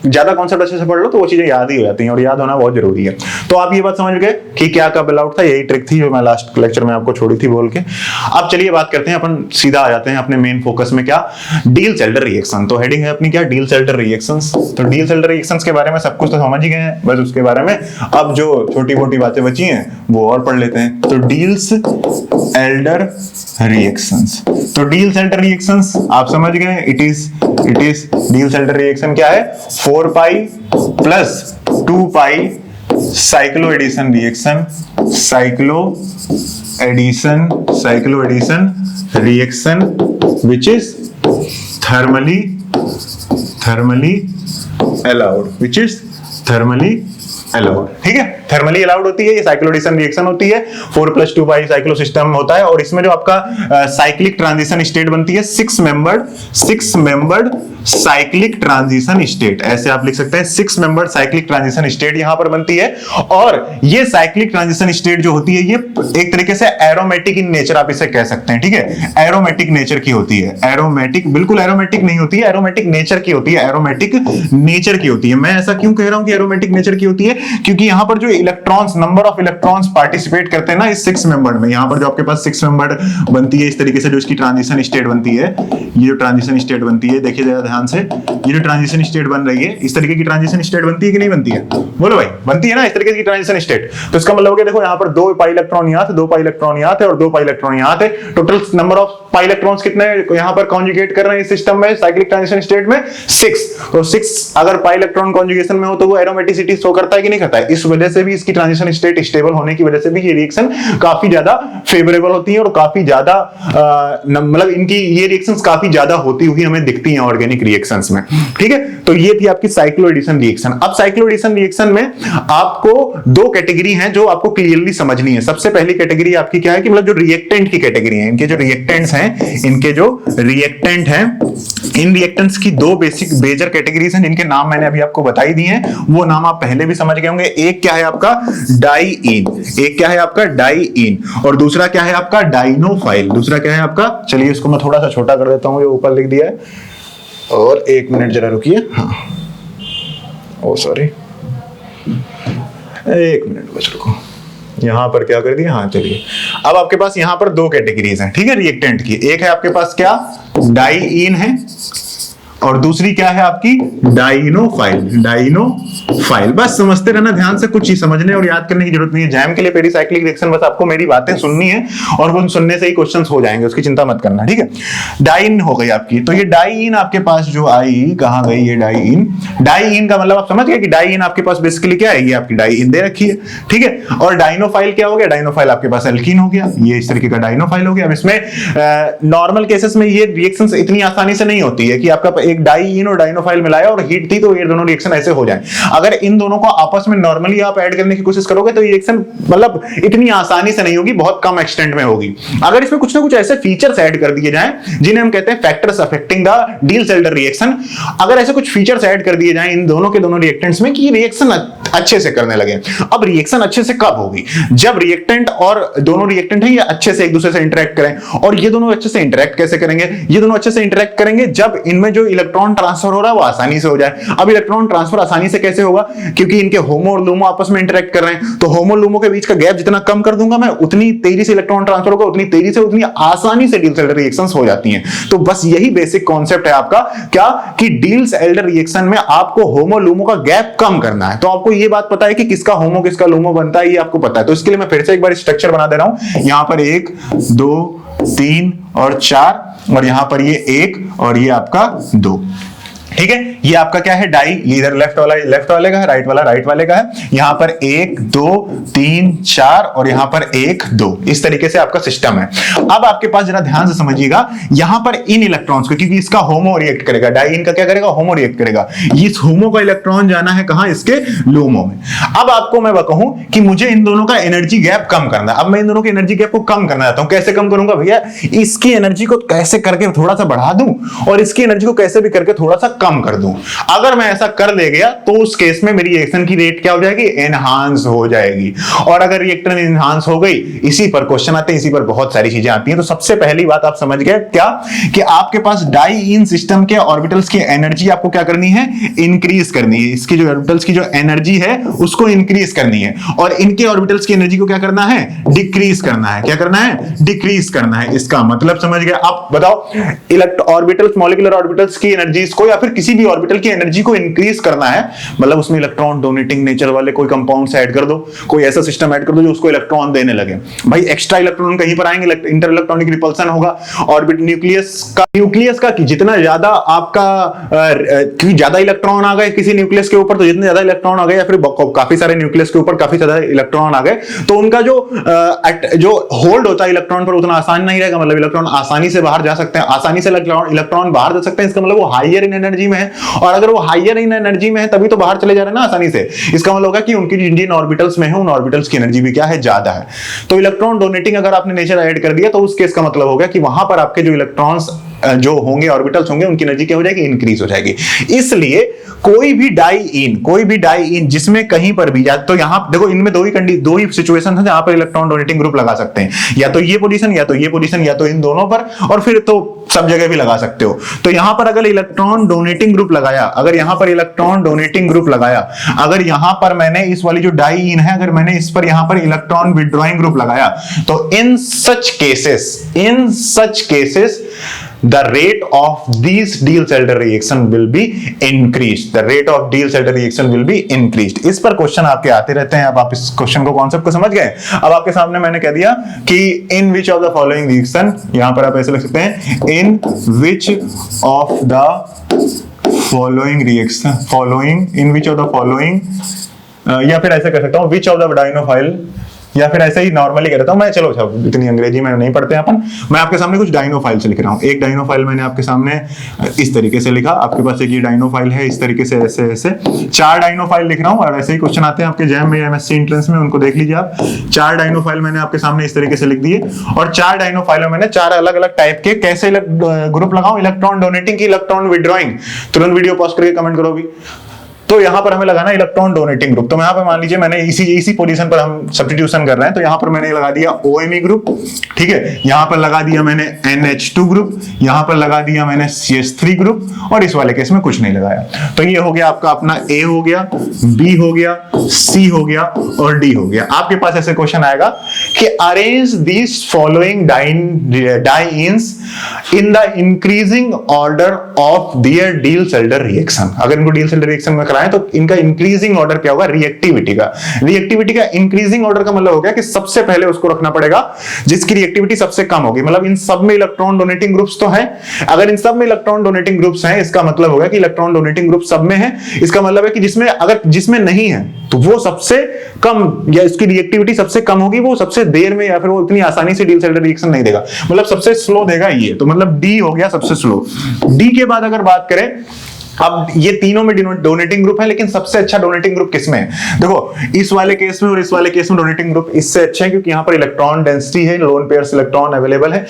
ज्यादा कॉन्सेप्ट अच्छे से पढ़ लो तो वो चीजें याद ही हो जाती हैं, और याद होना बहुत जरूरी है। तो आप ये बात समझ गए कि क्या कब अलाउड था, यही ट्रिक थी जो मैं लास्ट लेक्चर में आपको छोड़ी थी बोल के। अब चलिए बात करते हैं, अपन सीधा आ जाते हैं अपने मेन फोकस में, क्या, डील-सेल्डर रिएक्शन। तो हेडिंग है अपनी क्या, डील-सेल्डर रिएक्शंस। तो डील-सेल्डर रिएक्शंस के बारे में सब कुछ तो समझ ही गए हैं, बस उसके बारे में अब जो छोटी मोटी बातें बची हैं वो और पढ़ लेते हैं। तो डील-सेल्डर रिएक्शंस, तो डील-सेल्डर रिएक्शंस आप समझ गए, इट इज डील-सेल्डर रिएक्शन क्या है, 4 pi plus 2 pi cycloaddition reaction, cycloaddition reaction which is thermally allowed, which is thermally allowed, ठीक है। थर्मली अलाउड होती है, ये साइक्लोएडिशन रिएक्शन होती है, 4 + 2 पाई साइक्लो सिस्टम होता है, और इसमें जो आपका साइक्लिक ट्रांजिशन स्टेट बनती है 6 मेंबर्ड साइक्लिक ट्रांजिशन स्टेट, ऐसे आप लिख सकते हैं 6 मेंबर्ड साइक्लिक ट्रांजिशन स्टेट यहां पर बनती है। और ये साइक्लिक ट्रांजिशन स्टेट जो होती है ये एक तरीके से एरोमेटिक इन नेचर आप इसे कह सकते हैं, ठीक है। एरोमेटिक नेचर की होती है, एरोमेटिक बिल्कुल एरोमेटिक नहीं होती है, एरोमेटिक नेचर की होती है, एरोमेटिक नेचर की होती है। मैं ऐसा क्यों कह रहा हूं कि एरोमेटिक नेचर की होती है, क्योंकि यहां पर जो electrons, number of electrons participate करते हैं ना इस 6 मेंबर्ड में, यहां पर जो आपके पास 6 मेंबर्ड बनती है इस तरीके से, जो इसकी ट्रांजिशन स्टेट बनती है, ये जो ट्रांजिशन स्टेट बनती है, देखिए जरा ध्यान से, ये जो ट्रांजिशन स्टेट बन रही है इस तरीके की ट्रांजिशन स्टेट बनती है कि नहीं बनती है? बोलो भाई, बनती है ना इस तरीके की ट्रांजिशन स्टेट। तो इसका मतलब हो गया, देखो यहां पर 2 पाई इलेक्ट्रॉन यहां थे, 2 पाई इलेक्ट्रॉन यहां थे और 2 पाई इलेक्ट्रॉन यहां थे। Total number of pi electrons कितने यहां पर कॉन्जुगेट कर रहे हैं इस सिस्टम में, साइक्लिक ट्रांजिशन स्टेट में? 6। तो 6 अगर पाई इलेक्ट्रॉन कॉन्जुगेशन में हो तो वो एरोमेटिसिटी शो करता है कि नहीं करता है? इस वजह से भी इसकी ट्रांजिशन स्टेट स्टेबल होने की वजह से भी ये रिएक्शन काफी ज्यादा फेवरेबल होती है और काफी ज्यादा मतलब इनकी ये रिएक्शंस काफी ज्यादा होती हुई हमें दिखती हैं ऑर्गेनिक रिएक्शंस में। ठीक है, तो ये थी आपकी साइक्लोएडिशन रिएक्शन। अब साइक्लोएडिशन रिएक्शन में आपको 2 कैटेगरी हैं जो आपको क्लियरली समझनी है। सबसे पहली कैटेगरी आपकी क्या है कि मतलब जो रिएक्टेंट की कैटेगरी है, इनके जो रिएक्टेंट्स हैं, इनके जो रिएक्टेंट हैं, इन रिएक्टेंट्स की 2 बेसिक मेजर कैटेगरीज हैं जिनके नाम मैंने अभी आपको बताई दी हैं। वो नाम आप पहले भी समझ गए होंगे। एक क्या है आपका डाइईन, एक क्या है आपका डाइईन, और दूसरा क्या है आपका डाइनोफाइल। दूसरा क्या है आपका, चलिए इसको मैं थोड़ा सा छोटा कर देता हूं, ये ऊपर लिख दिया है, और 1 मिनट जरा रुकिए। हाँ, ओ सॉरी, 1 मिनट बस रुको, यहां पर क्या कर दिया। हाँ चलिए, अब आपके पास यहां पर 2 कैटेगरीज हैं, ठीक है, रिएक्टेंट की। एक है आपके पास क्या, डाइईन है, और दूसरी क्या है आपकी डाइनोफाइल। डाइनोफाइल बस समझते रहना ध्यान से, कुछ ही समझने और याद करने की जरूरत नहीं है। जैम के लिए पेरिसाइक्लिक रिएक्शन बस आपको मेरी बातें सुननी है और वो सुनने से ही क्वेश्चंस हो जाएंगे, उसकी चिंता मत करना। ठीक है, डाइन हो गई आपकी। तो ये डाइईन आपके पास जो आई, कहां गई ये डाइईन? डाइईन का मतलब आप समझ गए कि डाइईन आपके पास बेसिकली क्या है, ये आपकी डाइईन दे रखी है। ठीक है, और डाइनोफाइल क्या हो गया? डाइनोफाइल आपके पास एल्कीन हो गया, ये इस तरीके का डाइनोफाइल हो गया। अब इसमें नॉर्मल केसेस में ये रिएक्शंस इतनी आसानी से नहीं होती है कि आपका एक डाइईन और डाइनोफाइल मिलाया और हीट थी तो ये दोनों रिएक्शन ऐसे हो जाए। अगर इन दोनों को आपस में नॉर्मली आप ऐड करने की कोशिश करोगे तो ये रिएक्शन मतलब इतनी आसानी से नहीं होगी, बहुत कम एक्सटेंट में होगी। अगर इसमें कुछ ना कुछ ऐसे फीचर्स ऐड कर दिए जाएं जिन्हें हम कहते हैं factors affecting the Diels Alder reaction, अगर ऐसे कुछ फीचर्स ऐड कर दिए जाएं इन दोनों के दोनों रिएक्टेंट्स में कि रिएक्शन अच्छे से करने लगे। अब रिएक्शन अच्छे से कब होगी? जब रिएक्टेंट और दोनों रिएक्टेंट हैं ये अच्छे से एक दूसरे से इंटरेक्ट करें। और ये दोनों अच्छे से इंटरेक्ट कैसे करेंगे? ये दोनों अच्छे से इंटरेक्ट करेंगे जब इनमें जो इलेक्ट्रॉन ट्रांसफर हो रहा है वो आसानी से हो जाए। अब इलेक्ट्रॉन ट्रांसफर आसानी से कैसे होगा? क्योंकि इनके होमो और लूमो आपस में इंटरेक्ट कर रहे हैं, तो होमो लूमो के बीच का गैप जितना कम कर दूंगा मैं, उतनी तेजी से इलेक्ट्रॉन ट्रांसफर होगा, उतनी तेजी से उतनी आसानी से डील-सेल्डर रिएक्शंस हो जाती हैं। तो बस यही बेसिक कॉन्सेप्ट है आपका, क्या कि डील-सेल्डर रिएक्शन में आपको होमो लूमो का गैप कम करना है। तो आपको ये बात पता है कि किसका होमो किसका लूमो बनता है, ये आपको पता है। तो इसके लिए मैं फिर से एक बार स्ट्रक्चर बना दे रहा हूं। यहां पर 1 2 3 और 4, और यहां पर ये 1 और ये आपका 2। ठीक है, ये आपका क्या है डाई, ये इधर लेफ्ट वाले का है, राइट वाला राइट वाले का है। यहां पर 1 2 3 4 और यहां पर 1 2, इस तरीके से आपका सिस्टम है। अब आपके पास जरा ध्यान से समझिएगा, यहां पर इन इलेक्ट्रॉन्स को, क्योंकि इसका होमो रिएक्ट करेगा, डाई इनका क्या करेगा, होमो रिएक्ट करेगा। इस होमो का इलेक्ट्रॉन जाना है कहां, इसके लूमो में। अब आपको मैं कहूं कि मुझे इन दोनों का एनर्जी गैप कम करना है। अब मैं इन दोनों के एनर्जी गैप को कम करना चाहता हूं। कैसे कम करूंगा भैया? इसकी एनर्जी को कैसे करके थोड़ा सा बढ़ा दूं और इसकी एनर्जी को कैसे भी करके थोड़ा सा कम कर दूं। अगर मैं ऐसा कर दे गया तो उस केस में मेरी रिएक्शन की रेट क्या हो जाएगी, एनहांस हो जाएगी। और अगर रिएक्टर एनहांस हो गई, इसी पर क्वेश्चन आते हैं, इसी पर बहुत सारी चीजें आती हैं। तो सबसे पहली बात आप समझ गए क्या, कि आपके पास डाई-इन सिस्टम के ऑर्बिटल्स की एनर्जी आपको क्या करनी है, इंक्रीज करनी है। इसकी जो ऑर्बिटल्स की जो एनर्जी है उसको इंक्रीज करनी है, और इनके ऑर्बिटल्स की एनर्जी को क्या करना है, डिक्रीज करना है। क्या करना है, डिक्रीज करना है। इसका मतलब समझ गए? आप बताओ, ऑर्बिटल्स, मॉलिक्यूलर ऑर्बिटल्स की एनर्जीज को या फिर किसी भी ऑर्बिटल की एनर्जी को इंक्रीज करना है, मतलब उसमें इलेक्ट्रॉन डोनेटिंग नेचर वाले कोई कंपाउंड्स ऐड कर दो, कोई ऐसा सिस्टम ऐड कर दो जो उसको इलेक्ट्रॉन देने लगे। भाई एक्स्ट्रा इलेक्ट्रॉन कहीं पर आएंगे, इंटर इलेक्ट्रॉनिक रिपल्सन होगा। ऑर्बिट न्यूक्लियस का कि जितना ज्यादा आपका क्योंकि ज्यादा इलेक्ट्रॉन आ गए किसी न्यूक्लियस के ऊपर, तो जितने ज्यादा इलेक्ट्रॉन आ गए या फिर काफी सारे न्यूक्लियस के ऊपर काफी ज्यादा इलेक्ट्रॉन आ गए, तो उनका जो होल्ड होता है इलेक्ट्रॉन पर उतना आसान नहीं रहेगा। मतलब इलेक्ट्रॉन आसानी से बाहर जा सकते हैं, आसानी से इलेक्ट्रॉन बाहर जा सकते हैं। इसका मतलब वो हाइयर इन एनर्जी में है, और अगर वो हाइयर इन एनर्जी में है तभी तो बाहर चले जा रहे हैं ना आसानी से। इसका मतलब होगा कि उनकी जिन ऑर्बिटल्स में है उन ऑर्बिटल्स की एनर्जी भी क्या है, ज्यादा है। तो इलेक्ट्रॉन डोनेटिंग अगर आपने नेचर ऐड कर दिया तो उस केस का मतलब हो गया कि वहां पर आपके जो इलेक्ट्रॉन्स जो होंगे ऑर्बिटल्स होंगे उनकी एनर्जी क्या हो जाएगी, इंक्रीज हो जाएगी। इसलिए कोई भी डाई इन जिसमें कहीं पर भी, या तो यहां देखो इनमें दो ही सिचुएशन है जहां पर इलेक्ट्रॉन डोनेटिंग ग्रुप लगा सकते हैं, या तो ये पोजीशन या तो ये पोजीशन या तो इन दोनों पर, और फिर तो सब जगह भी लगा सकते हो। तो यहां पर अगर इलेक्ट्रॉन डोनेटिंग ग्रुप लगाया, अगर यहां पर इलेक्ट्रॉन डोनेटिंग ग्रुप लगाया, अगर यहां पर मैंने इस वाली जो डाई इन है, अगर मैंने इस पर यहां पर इलेक्ट्रॉन विड्रॉइंग ग्रुप लगाया, तो in such cases the rate of these Diels-Alder reaction will be increased. The rate of Diels-Alder reaction will be increased. इस पर क्वेश्चन आपके आते रहते हैं। अब आप इस क्वेश्चन को कॉन्सेप्ट को समझ गए। अब आपके सामने मैंने कह दिया कि in which of the following reaction, यहां पर आप ऐसे लिख सकते हैं in which of the following reaction, या फिर ऐसे कर सकता हूं which of the डायनोफाइल, या फिर ऐसे ही नॉर्मली कह देता हूं मैं। चलो इतनी अंग्रेजी में नहीं पढ़ते हैं अपन। मैं आपके सामने कुछ डायनोफाइल से लिख रहा हूं। एक डायनोफाइल मैंने आपके सामने इस तरीके से लिखा, आपके पास एक ये डायनोफाइल है इस तरीके से, ऐसे ऐसे 4 डायनोफाइल लिख रहा हूं। और ऐसे ही क्वेश्चन आते हैं आपके जैम में, एमएससी एंट्रेंस में, उनको देख लीजिए आप। 4 डायनोफाइल मैंने आपके सामने इस तरीके से लिख दिए, और 4 डायनोफाइलों मैंने 4 अलग अलग टाइप के कैसे ग्रुप लगाऊं, इलेक्ट्रॉन डोनेटिंग की इलेक्ट्रॉन विड्रॉइंग। तुरंत वीडियो पॉज करके कमेंट करो भी। तो यहां पर हमें लगाना इलेक्ट्रॉन डोनेटिंग ग्रुप। तो यहां पर मान लीजिए मैंने इसी पोजीशन पर हम सब्स्टिट्यूशन कर रहे हैं, तो यहां पर मैंने लगा दिया OMe ग्रुप, ठीक है। यहां पर लगा दिया मैंने NH2 ग्रुप, यहां पर लगा दिया मैंने CH3 ग्रुप, और इस वाले केस में कुछ नहीं लगाया। तो ये हो गया आपका अपना A हो गया, B हो गया, C हो गया और D हो गया। आपके पास ऐसे क्वेश्चन आएगा कि arrange these following dance in the increasing order of their Diels-Alder reaction. अगर इनको Diels-Alder रिएक्शन में कराएं तो इनका इंक्रीजिंग ऑर्डर क्या होगा, रिएक्टिविटी का इंक्रीजिंग ऑर्डर का मतलब हो गया कि सबसे पहले उसको रखना पड़ेगा जिसकी रिएक्टिविटी सबसे कम होगी। मतलब इन सब में इलेक्ट्रॉन डोनेटिंग ग्रुप्स तो हैं। अगर इन सब में इलेक्ट्रॉन डोनेटिंग ग्रुप्स हैं, इसका मतलब होगा कि इलेक्ट्रॉन डोनेटिंग ग्रुप सब में है। इसका मतलब है कि जिसमें नहीं है तो वो सबसे कम, या इसकी रिएक्टिविटी सबसे कम होगी, वो सबसे देर में, या फिर वो इतनी आसानी से Diels-Alder रिएक्शन नहीं देगा, मतलब सबसे स्लो देगा ये। तो मतलब डी हो गया सबसे स्लो। डी के बाद अगर बात करें, अब ये तीनों में डोनेटिंग ग्रुप है, लेकिन सबसे अच्छा डोनेटिंग ग्रुप किसमें है? देखो इस वाले केस में और इस वाले केस में डोनेटिंग ग्रुप इससे अच्छा है क्योंकि यहां पर इलेक्ट्रॉन डेंसिटी है, लोन पेयर्स इलेक्ट्रॉन अवेलेबल है।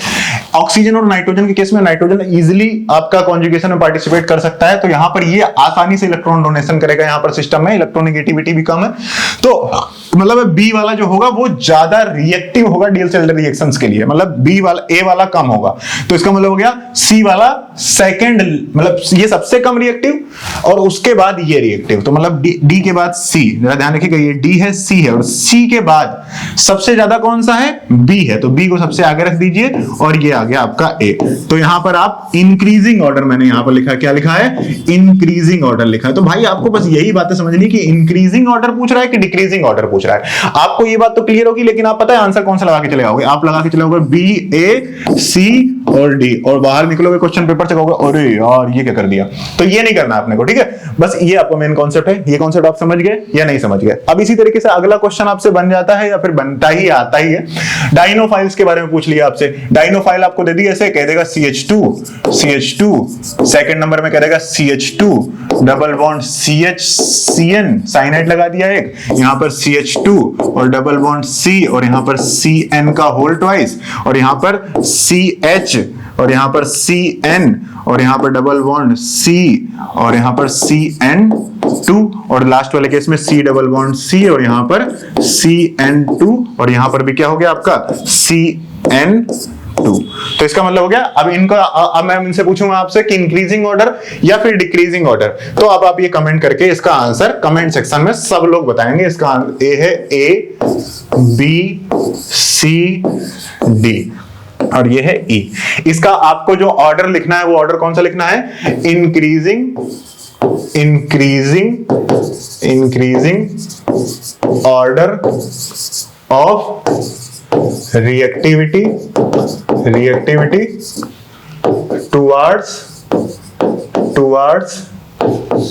ऑक्सीजन और नाइट्रोजन के केस में नाइट्रोजन इजीली आपका कॉन्जुगेशन में पार्टिसिपेट कर सकता है, तो यहां पर ये आसानी से इलेक्ट्रॉन डोनेशन करेगा। यहां पर सिस्टम में इलेक्ट्रोनेगेटिविटी भी कम है, तो मतलब बी वाला जो होगा वो ज्यादा रिएक्टिव होगा Diels-Alder रिएक्शंस के लिए। मतलब बी वाला, ए वाला कम होगा, तो इसका मतलब हो गया सी वाला सेकंड, मतलब ये सबसे कम रिएक्टिव और उसके बाद ये रिएक्टिव। तो मतलब डी के बाद सी, जरा ध्यान रखिएगा, ये डी है, सी है, और सी के बाद सबसे ज्यादा कौन सा है, बी है, तो बी को सबसे आगे रख दीजिए और ये आ गया आपका ए। तो यहां पर आप इंक्रीजिंग ऑर्डर, मैंने यहां पर लिखा, क्या लिखा है, इंक्रीजिंग ऑर्डर लिखा है। तो भाई आपको बस यही बातें समझनी कि इंक्रीजिंग ऑर्डर पूछ रहा है कि डिक्रीजिंग ऑर्डर पूछ रहा है। आपको ये बात तो क्लियर होगी, लेकिन आप पता है आंसर कौन सा लगा के चले आओगे? आप लगा के चले आओगे बी, ए, सी और डी, और बाहर निकलोगे क्वेश्चन पेपर से कहोगे अरे यार ये क्या कर दिया। तो ये नहीं करना आपने को, ठीक है। बस ये आपको मेन कॉन्सेप्ट है। ये कॉन्सेप्ट आप समझ गए या नहीं समझ गए? अब इसी तरीके से अगला क्वेश्चन आपसे बन जाता है या फिर बनता ही आता ही है। डायनोफाइल्स के बारे में पूछ लिया आपसे। डायनोफाइल आपको दे दी ऐसे, कह देगा CH2, सेकंड नंबर में कह देगा CH2 double bond CH cyanide लगा दिया एक, यहां पर CH2 और डबल बॉन्ड C, और यहां पर CN का होल ट्वाइस, और यहां पर CH, और यहां पर CN, और यहां पर डबल बॉन्ड C, और यहां पर CN2, और लास्ट वाले केस में C डबल बॉन्ड C, और यहां पर CN2, और यहां पर भी क्या हो गया आपका CN2। तो इसका मतलब हो गया, अब मैं इनसे पूछूंगा आपसे कि इंक्रीजिंग ऑर्डर या फिर डिक्रीजिंग ऑर्डर। तो अब आप ये कमेंट करके इसका आंसर कमेंट सेक्शन में सब लोग बताएंगे। इसका ए है A, B, C, D, और ये है E। इसका आपको जो ऑर्डर लिखना है वो ऑर्डर कौन सा लिखना है, increasing order of reactivity towards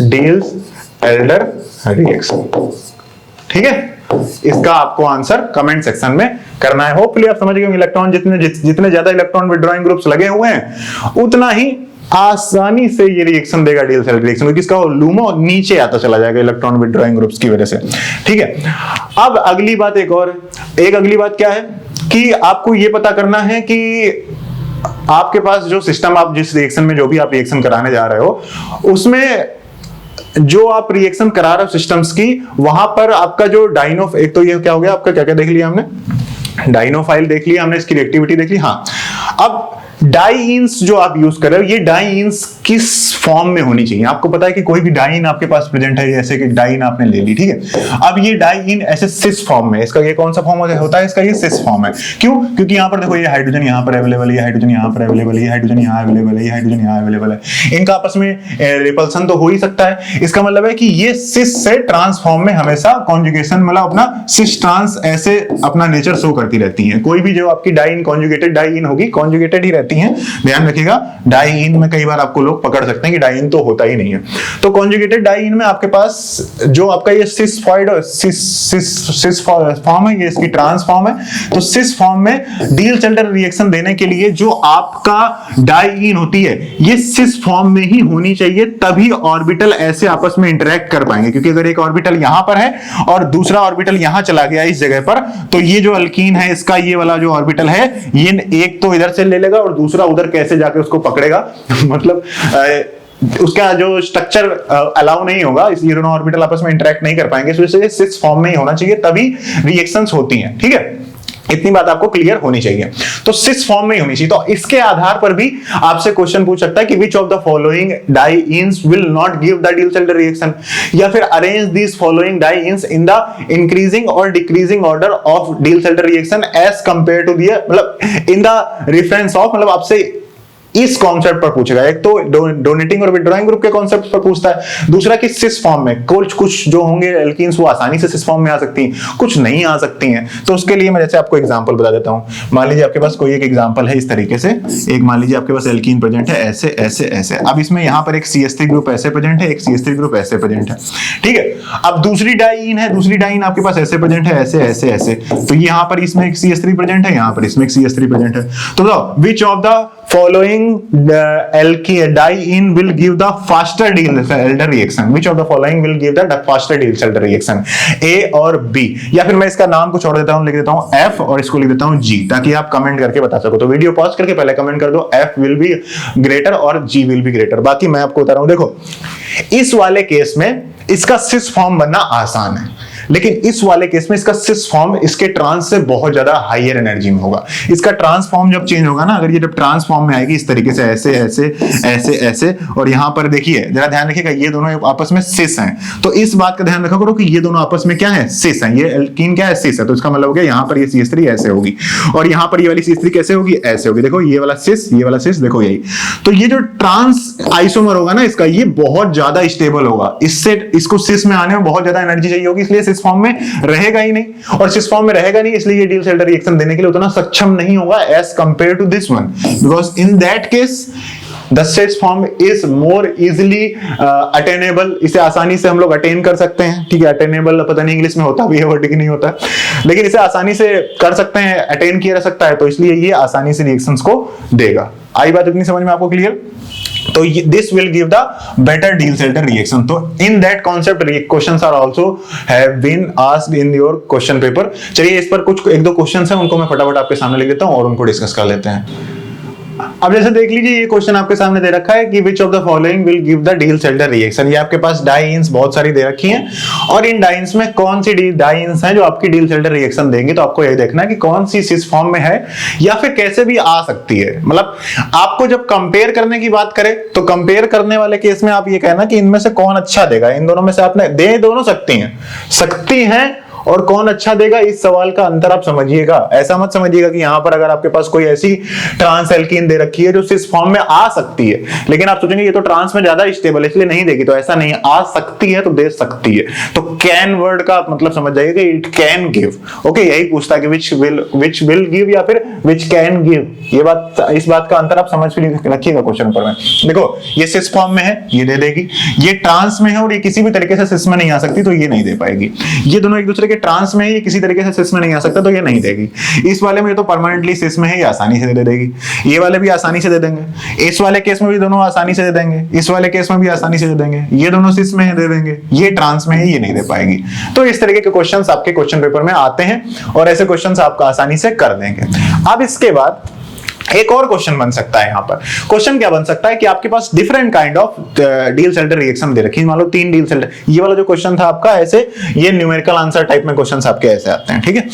Diels-Alder reaction, ठीक है। इसका आपको आंसर कमेंट सेक्शन में करना है। होपफुली आप समझ गए होंगे। इलेक्ट्रॉन जितने ज्यादा इलेक्ट्रॉन विड्रॉइंग ग्रुप्स लगे हुए हैं उतना ही आसानी से ये रिएक्शन देगा Diels-Alder रिएक्शन, क्योंकि इसका लूमो नीचे आता चला जाएगा इलेक्ट्रॉन विड्रॉइंग ग्रुप्स की वजह से, ठीक है। अब अगली बात अगली बात क्या है कि आपको ये पता करना है कि आपके पास जो सिस्टम, आप जिस रिएक्शन में जो भी आप रिएक्शन कराने जा रहे हो, उसमें जो आप रिएक्शन करा रहे हो सिस्टम्स की, वहां पर आपका जो डाइनो, एक तो ये क्या हो गया आपका, क्या क्या देख लिया हमने, डाइनोफाइल देख लिया हमने, इसकी रिएक्टिविटी देख ली। हाँ, अब डाइइंस जो आप यूज कर रहे हो, ये डाइइंस किस फॉर्म में होनी चाहिए? आपको पता है कि कोई भी डाइइन आपके पास प्रेजेंट है, जैसे कि डाइइन आपने ले ली, ठीक है। अब ये डाइइन ऐसे सिस फॉर्म में, इसका ये कौन सा फॉर्म होता है? इसका ये सिस फॉर्म है। क्यों? क्योंकि यहां पर देखो, ये हाइड्रोजन यहां पर अवेलेबल है, ये हाइड्रोजन यहां पर अवेलेबल है, ये हाइड्रोजन यहां अवेलेबल है, ये हाइड्रोजन यहां अवेलेबल है। इनका आपस में रिपल्सन तो हो ही सकता है। इसका मतलब है कि ये सिस से ट्रांस फॉर्म में हमेशा कॉन्जुगेशन, मतलब अपना सिस ट्रांस ऐसे अपना नेचर शो करती रहती है। कोई भी जो आपकी डाइइन कॉन्जुगेटेड डाइइन होगी, कॉन्जुगेटेड ही रहती है। ध्यान रखिएगा, डाइइन में कई बार आपको लोग पकड़ सकते हैं कि डाइइन तो होता ही नहीं है। तो कॉन्जुगेटेड डाइइन में आपके पास जो आपका ये सिसफॉइड सिस फॉर्म है, ये इसकी ट्रांस फॉर्म है। तो सिस फॉर्म में डील-चल्डर रिएक्शन देने के लिए जो आपका डाइइन होती है, ये सिस फॉर्म में ही होनी चाहिए, तभी ऑर्बिटल ऐसे आपस में इंटरेक्ट कर पाएंगे। क्योंकि अगर एक ऑर्बिटल यहां पर है और दूसरा ऑर्बिटल यहां चला गया इस जगह पर, तो ये जो अल्कीन है, इसका ये वाला जो ऑर्बिटल है, ये एक तो इधर से ले लेगा और दूसरा उधर कैसे जाके उसको पकड़ेगा मतलब उसका जो स्ट्रक्चर अलाउ नहीं होगा, इसलिए दोनों ऑर्बिटल आपस में इंटरेक्ट नहीं कर पाएंगे। इसलिए सिस फॉर्म में ही होना चाहिए, तभी रिएक्शंस होती हैं, ठीक है। इतनी बात आपको क्लियर होनी चाहिए। तो सिस फॉर्म में ही होनी चाहिए। तो इसके आधार पर भी आपसे क्वेश्चन पूछ सकता है कि which of the following dienes will not give the Diels Alder reaction, या फिर arrange this following dienes in the increasing और decreasing order of Diels Alder reaction as compare to the, मतलब इन द रेफरेंस ऑफ, मतलब आपसे इस concept पर पूछेगा। एक तो डोनेटिंग और विड्रॉइंग ग्रुप के कॉन्सेप्ट पर पूछता है, दूसरा कि सिस फॉर्म में कुछ जो होंगे एल्कीन्स वो आसानी से सिस फॉर्म में आ सकती हैं, कुछ नहीं आ सकती हैं। तो उसके लिए मैं जैसे आपको एग्जांपल बता देता हूं। मान लीजिए आपके पास कोई एक एग्जांपल है इस तरीके से, एक मान लीजिए आपके पास एल्कीन प्रेजेंट है ऐसे ऐसे ऐसे। अब इसमें यहां पर एक CH3 ग्रुप ऐसे प्रेजेंट है, एक CH3 ग्रुप ऐसे प्रेजेंट है, ठीक है। अब दूसरी डाइइन है, दूसरी डाइइन आपके पास ऐसे प्रेजेंट है, ऐसे ऐसे ऐसे। तो यहां पर इसमें एक CH3 प्रेजेंट है, यहां पर इसमें एक CH3 प्रेजेंट है। तो विच of the following diene will give the faster Diels-Alder reaction? Which of the following will give the faster Diels-Alder reaction? A और B, या फिर मैं इसका नाम कुछ और देता हूं, लिख देता हूं F और इसको लिख देता हूं G, ताकि आप कमेंट करके बता सको। तो वीडियो पॉज करके पहले कमेंट कर दो F will be greater और G will be greater। बाकी मैं आपको बता रहा हूं, देखो इस वाले केस में इसका सिस फॉर्म बनना आसान है, लेकिन इस वाले केस में इसका सिस फॉर्म इसके ट्रांस से बहुत ज्यादा हायर एनर्जी में होगा। इसका ट्रांस फॉर्म जब चेंज होगा ना, अगर ये जब ट्रांस फॉर्म में आएगी इस तरीके से ऐसे ऐसे ऐसे ऐसे, और यहां पर देखिए जरा ध्यान रखिएगा, ये दोनों आपस में सिस हैं। तो इस बात का ध्यान रखा करो कि ये दोनों आपस में क्या है, सिस हैं। ये एल्कीन क्या है, सिस है। तो इसका मतलब हो गया यहां पर ये CH3 ऐसे होगी और यहां पर ये वाली CH3 कैसे होगी, ऐसे होगी। देखो ये वाला सिस, ये वाला सिस, देखो यही। तो ये जो ट्रांस आइसोमर होगा ना इसका, ये बहुत ज्यादा स्टेबल होगा। इससे इसको सिस में आने में बहुत ज्यादा एनर्जी चाहिए होगी, इसलिए सिस फॉर्म में रहेगा ही नहीं। और सिस फॉर्म में रहेगा नहीं, इसलिए ये डील-सेल्डर रिएक्शन देने के लिए उतना सक्षम नहीं होगा as compare to this one, because in that case the cis form is more easily attainable. इसे आसानी से हम लोग अटेन कर सकते हैं, ठीक है। अटेनेबल पता नहीं इंग्लिश में होता भी है वर्ड कि नहीं होता, लेकिन इसे आसानी से कर सकते हैं, अटेन किया जा सकता है। तो इसलिए ये आसानी से रिएक्शंस को देगा। आई बात इतनी समझ में आपको क्लियर? तो this will give the better Diels Alder reaction. तो in that concept questions are also have been asked in your question paper. चलिए इस पर कुछ एक दो क्वेश्चंस हैं, उनको मैं फटाफट आपके सामने लिख देता हूं और उनको डिस्कस कर लेते हैं। अब जैसे देख लीजिए, ये क्वेश्चन आपके सामने दे रखा है कि which of the following will give the Diels Alder reaction. ये आपके पास डाइन्स बहुत सारी दे रखी हैं और इन डाइन्स में कौन सी डाइन्स हैं जो आपकी डील-सेल्डर रिएक्शन देंगे। तो आपको यही देखना है कि कौन सी सिस फॉर्म में है या फिर कैसे भी आ सकती है। मतलब आपको जब कंपेयर करने की बात करें तो कंपेयर करने वाले केस में आप ये कहना कि इनमें से कौन अच्छा देगा। इन दोनों में से आपने दे दोनों सकती हैं और कौन अच्छा देगा, इस सवाल का अंतर आप समझिएगा। ऐसा मत समझिएगा कि यहां पर अगर आपके पास कोई ऐसी ट्रांस एल्कीन दे रखी है जो सिस फॉर्म में आ सकती है, लेकिन आप सोचेंगे ये तो ट्रांस में ज्यादा स्टेबल है इसलिए नहीं देगी। तो ऐसा नहीं, आ सकती है तो दे सकती है। तो कैन वर्ड का आप मतलब समझ जाइएगा, इट कैन गिव। ओके, यही पूछता है कि विच विल गिव या फिर विच कैन गिव। ये बात, इस बात का अंतर आप समझ रखिएगा क्वेश्चन पर। में देखो ये सिस फॉर्म में है, ये दे देगी। ये ट्रांस में है और ये किसी भी तरीके से सिस में नहीं आ सकती, तो ये नहीं दे पाएगी। ये दोनों एक दूसरे ट्रांस में है, ये किसी तरीके से सिस में नहीं आ सकता, तो ये नहीं देगी। इस वाले में ये तो परमानेंटली सिस में है, ये आसानी से दे देगी। ये वाले भी आसानी से दे देंगे। इस वाले केस में भी दोनों आसानी से दे देंगे, इस वाले केस में भी आसानी से दे देंगे। ये दोनों सिस में है, दे देंगे। ये ट्रांस में है, ये नहीं दे पाएगी। तो इस तरीके के क्वेश्चंस आपके क्वेश्चन पेपर में आते हैं और ऐसे क्वेश्चंस आपका आसानी से कर देंगे। अब इसके बाद एक और क्वेश्चन बन सकता है। यहां पर क्वेश्चन क्या बन सकता है कि आपके पास different kind of Diels Alder reaction दे रखी है। मान लो 3 डील-सेल्टर, ये वाला जो क्वेश्चन था आपका ऐसे, ये न्यूमेरिकल आंसर टाइप में क्वेश्चंस आपके ऐसे आते हैं, ठीक है।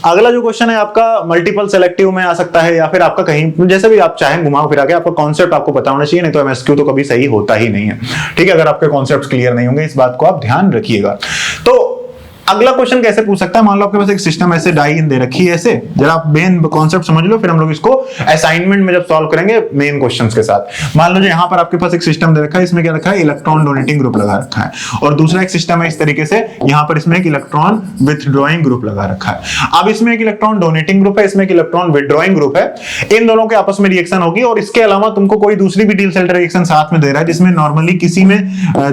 अगला जो क्वेश्चन है आपका मल्टीपल सेलेक्टिव में आ सकता है, या फिर आपका कहीं जैसे भी आप चाहें घुमा फिरा के, आपका कॉन्सेप्ट आपको पता होना चाहिए, नहीं तो एमएसक्यू तो कभी सही होता ही नहीं है, ठीक है। अगर आपके कॉन्सेप्ट क्लियर नहीं होंगे, इस बात को आप ध्यान रखिएगा। तो अगला क्वेश्चन कैसे पूछ सकता है, मान लो आपके पास एक सिस्टम ऐसे डाई दे रखी है ऐसे, जरा आप मेन कॉन्सेप्ट समझ लो, फिर हम लोग इसको असाइनमेंट में जब सॉल्व करेंगे मेन क्वेश्चंस के साथ। मान लो जो यहाँ पर आपके पास एक सिस्टम दे रखा है, इसमें क्या रखा है, इलेक्ट्रॉन डोनेटिंग ग्रुप लगा रखा है, और दूसरा एक सिस्टम है इस तरीके से, यहाँ पर इसमें एक इलेक्ट्रॉन विथड्रॉइंग ग्रुप लगा रखा है। अब इसमें एक इलेक्ट्रॉन डोनेटिंग ग्रुप है, इसमें एक इलेक्ट्रॉन विथड्रॉइंग ग्रुप है, इन दोनों के आपस में रिएक्शन होगी, और इसके अलावा तुमको कोई दूसरी भी डील-सेल्टर रिएक्शन साथ में दे रहा है, जिसमें नॉर्मली किसी में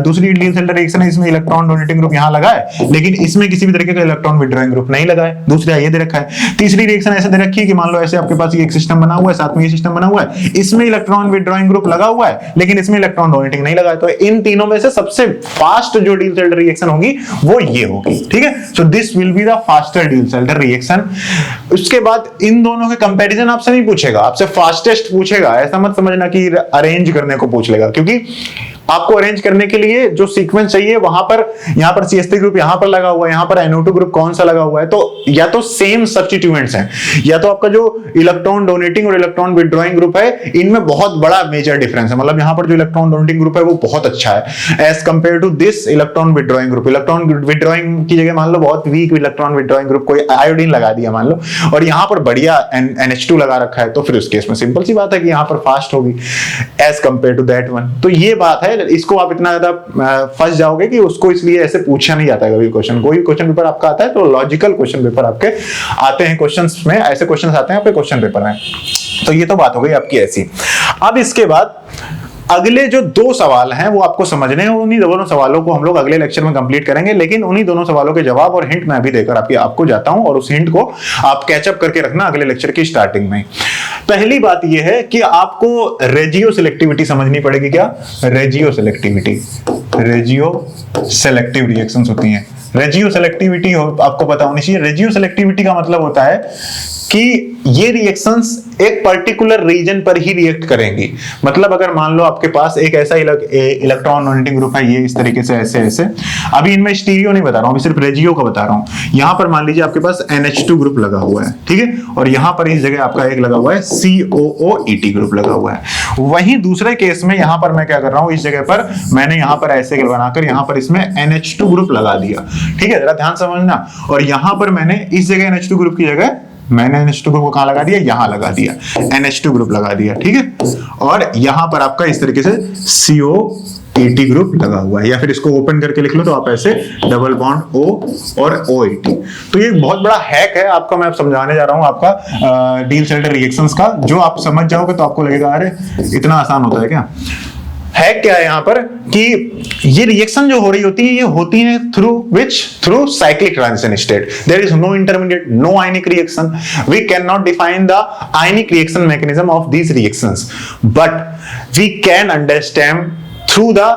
दूसरी डील-सेल्टर रिएक्शन है, इसमें इलेक्ट्रॉन डोनेटिंग ग्रुप यहाँ लगा है, लेकिन इसमें किसी भी तरीके का इलेक्ट्रॉन विथड्रॉइंग ग्रुप नहीं लगा है, दूसरा ये दे रखा है। तीसरी रिएक्शन ऐसे दे रखी है कि मान लो ऐसे आपके पास ये एक सिस्टम बना हुआ है, साथ में ये सिस्टम बना हुआ है, इसमें इलेक्ट्रॉन विथड्रॉइंग ग्रुप लगा हुआ है, लेकिन इसमें इलेक्ट्रॉन डोनेटिंग नहीं लगा है। तो इन तीनों में से सबसे फास्ट जो डील-सेल्टर रिएक्शन होगी वो ये होगी, ठीक है। सो this will be the faster deal-shelter reaction. उसके बाद इन दोनों के कंपैरिजन आपसे नहीं पूछेगा, आपसे फास्टेस्ट पूछेगा। ऐसा मत समझना कि अरेंज करने को पूछ लेगा, क्योंकि आपको अरेंज करने के लिए जो सीक्वेंस चाहिए वहां पर, यहां पर CH3 ग्रुप यहां पर लगा हुआ है, यहां पर NO2 ग्रुप कौन सा लगा हुआ है, तो या तो सेम सब्स्टिट्यूएंट्स हैं, या तो आपका जो इलेक्ट्रॉन डोनेटिंग और इलेक्ट्रॉन विथड्रॉइंग ग्रुप है इनमें बहुत बड़ा मेजर डिफरेंस है। मतलब यहां पर जो इलेक्ट्रॉन डोनेटिंग ग्रुप है वो बहुत अच्छा है as compare to this electron withdrawing group. Electron withdrawing की जगह मान लो बहुत वीक इलेक्ट्रॉन विथड्रॉइंग ग्रुप, कोई आयोडीन लगा दिया मान लो, और यहां पर बढ़िया NH2 लगा रखा है, तो फिर उस केस में सिंपल सी बात है कि यहां पर फास्ट होगी as compare to that one. तो ये बात है, इसको आप इतना फंस जाओगे कि उसको इसलिए ऐसे पूछा नहीं जाता है कभी क्वेश्चन। कोई क्वेश्चन पेपर आपका आता है तो लॉजिकल क्वेश्चन पेपर आपके आते हैं, क्वेश्चंस में ऐसे क्वेश्चंस आते हैं आपके क्वेश्चन पेपर में। तो ये तो बात हो गई आपकी ऐसी। अब इसके बाद अगले जो 2 सवाल हैं वो आपको समझने हैं, उन्हीं दोनों सवालों को हम लोग अगले लेक्चर में कंप्लीट करेंगे, लेकिन उन्हीं दोनों सवालों के जवाब और हिंट मैं अभी देकर आपको जाता हूं, और उस हिंट को आप कैचअप करके रखना अगले लेक्चर की स्टार्टिंग में। पहली बात यह है कि आपको रेजियो सिलेक्टिविटी समझनी पड़ेगी। क्या रेजियो सिलेक्टिविटी? रेजियो सेलेक्टिव रिएक्शंस होती हैं। रेजियो सेलेक्टिविटी आपको पता होनी चाहिए। रेजियो सेलेक्टिविटी का मतलब होता है कि ये रिएक्शंस एक पर्टिकुलर रीजन पर ही रिएक्ट करेंगी। मतलब अगर मान लो आपके पास एक ऐसा इलेक्ट्रॉन डोनेटिंग ग्रुप है, ये इस तरीके से ऐसे ऐसे, अभी इनमें स्टीरियो नहीं बता रहा हूं, सिर्फ रेजियो का बता रहा हूं। यहां पर मान लीजिए आपके पास NH2 ग्रुप लगा हुआ है, ठीक है, और यहां पर इस जगह आपका एक लगा हुआ है COOET ग्रुप लगा हुआ है। वहीं दूसरे केस में यहां पर मैं क्या कर रहा हूं, इस जगह पर मैंने यहां पर ऐसे बनाकर यहां पर इसमें NH2 ग्रुप लगा दिया, ठीक है, जरा ध्यान समझना। और यहां पर मैंने इस जगह NH2 ग्रुप की जगह मैंने NH2 ग्रुप को कहां लगा दिया, यहां लगा दिया, NH2 ग्रुप लगा दिया, ठीक है। और यहां पर आपका इस तरीके से COET ग्रुप लगा हुआ है, या फिर इसको ओपन करके लिख लो तो आप ऐसे डबल बॉन्ड O और OET। तो ये बहुत बड़ा हैक है आपका, मैं समझाने जा रहा हूं आपका डील-सेल्टर रिएक्शंस का, जो आप समझ जाओगे तो आपको लगेगा अरे इतना आसान होता है क्या। हैक क्या है यहां पर कि ये रिएक्शन जो हो रही होती है, ये होती है through cyclic transition state. There is no intermediate, no ionic reaction. We can not define the ionic reaction mechanism of these reactions, but we can understand through the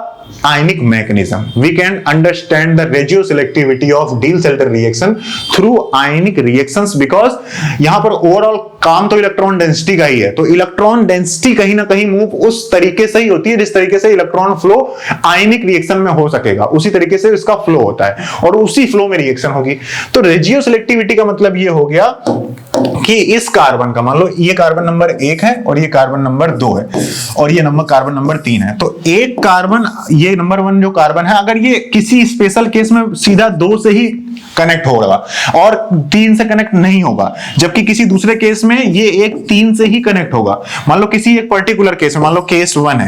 ionic mechanism. We can understand the regioselectivity of Diels-Alder reaction through ionic reactions, because यहां पर overall काम तो electron density का ही है। तो electron density कहीं ना कहीं मूव उस तरीके से ही होती है जिस तरीके से इलेक्ट्रॉन फ्लो आयनिक रिएक्शन में हो सकेगा, उसी तरीके से इसका फ्लो होता है और उसी फ्लो में रिएक्शन होगी। तो रेजियोसेलेक्टिविटी का मतलब ये हो गया कि इस कार्बन का, मान लो ये कार्बन नंबर 1 है और ये कार्बन नंबर 2 है और ये नंबर कार्बन नंबर 3 है। तो एक कार्बन, ये नंबर 1 जो कार्बन है, अगर ये किसी स्पेशल केस में सीधा 2 से ही कनेक्ट होगा और 3 से कनेक्ट नहीं होगा, जबकि किसी दूसरे केस में ये एक 3 से ही कनेक्ट होगा। मान लो किसी एक पर्टिकुलर केस में, मान लो केस 1